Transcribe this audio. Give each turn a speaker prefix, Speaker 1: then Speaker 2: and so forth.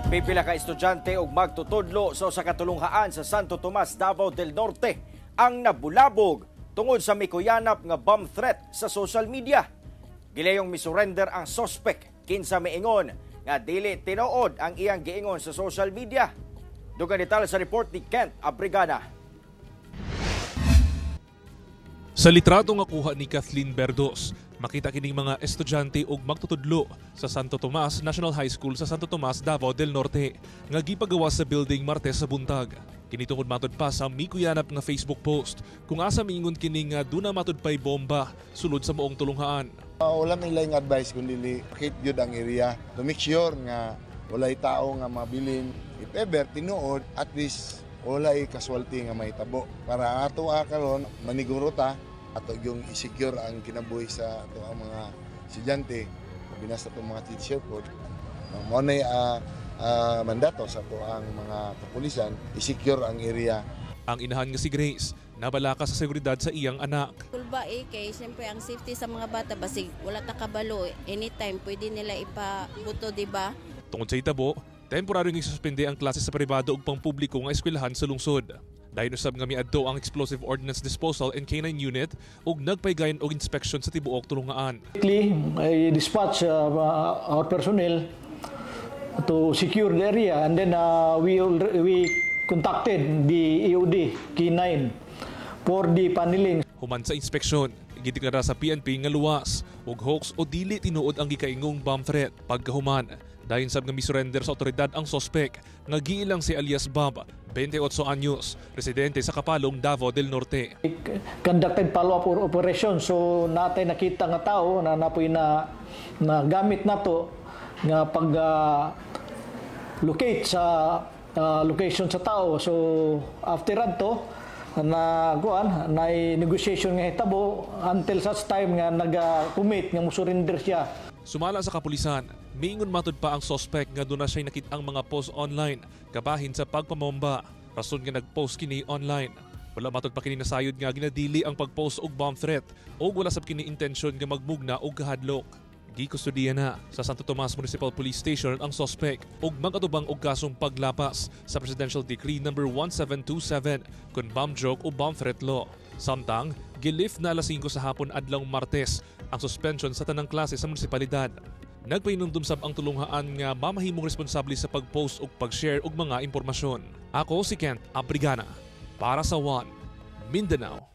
Speaker 1: Pipila ka estudyante ug magtutudlo sa usa ka tulunghaan sa Santo Tomas, Davao del Norte ang nabulabog tungod sa mikuyanap nga bomb threat sa social media. Gilayong misurrender ang suspect kinsa miingon nga dili tinuod ang iyang giingon sa social media. Dugang detalye sa report ni Kent Abrigana.
Speaker 2: Sa litrato nga kuha ni Kathleen Berdos, makita kining mga estudyante ug magtutudlo sa Santo Tomas National High School sa Santo Tomas, Davao del Norte nga gipagawa sa building Martes sa buntag. Kini tungod matud pa sa mikuyanap nga Facebook post kung asa miingon kini nga duna matud pay bomba sulod sa moong tulunghaan.
Speaker 3: Wala may laing advice kundi pakit gyud ang area to make sure nga walay tao nga mabilin. If ever tinuod, at least walay casualty nga mahitabo para ato karon maniguro ta ato yung i-secure ang kinabuhi sa ato ang mga estudyante binasa itong mga teacher po. Mo na mandato sa ato ang mga kapulisan i-secure ang area.
Speaker 2: Ang inahan nga si Grace nabalaka sa seguridad sa iyang anak.
Speaker 4: Kulba kay siyempre ang safety sa mga bata basig wala ta kabalo anytime pwede nila ipabuto, di ba?
Speaker 2: Tungod sa hitabo, temporaryong isuspende ang klase sa pribado ug pangpubliko nga eskwelahan sa lungsod. Dahil usab nga miadto ang Explosive Ordnance Disposal and K9 Unit ug nagpaygayon og inspection sa tibuok tulungaan.
Speaker 5: I dispatch our personnel to secure the area, and then we contacted the EOD K9 for the paneling.
Speaker 2: Human sa inspeksyon, gitiklara sa PNP nga luwas ug hoax o dili tinuod ang gikaingong bomb threat. Pagkahuman, dayon sab nga misurrender sa otoridad ang sospek nga giilang si alias Bob, 28 anyos, residente sa Kapalong, Davao del Norte.
Speaker 5: Conducted follow-up operation, so natay nakita nga tao na napoy na gamit nato nga pag locate sa location sa tao. So after adto na negotiation nga hitabo until such time nga nag-commit nga mo-surrender siya.
Speaker 2: Sumala sa kapulisan, miingon matud pa ang suspect nga doon na siya nakitang mga post online kabahin sa pagpamomba. Rason nga nag-post kini online. Wala matud pa kini nasayod nga ginadili ang pag-post og bomb threat o wala sab kini intensyon nga magmugna og kahadlok. Gikustudiya na sa Santo Tomas Municipal Police Station ang suspect ug magatubang og kasong paglapas sa Presidential Decree No. 1727 kun bomb joke o bomb threat law. Samtang, gilift na alas 5 sa hapon adlaw Martes ang suspension sa tanang klase sa munisipalidad. Nagpainumdum sab ang tulunghaan nga mamahimong responsable sa pag-post ug pag-share og mga impormasyon. Ako si Kent Abrigana para sa One Mindanao.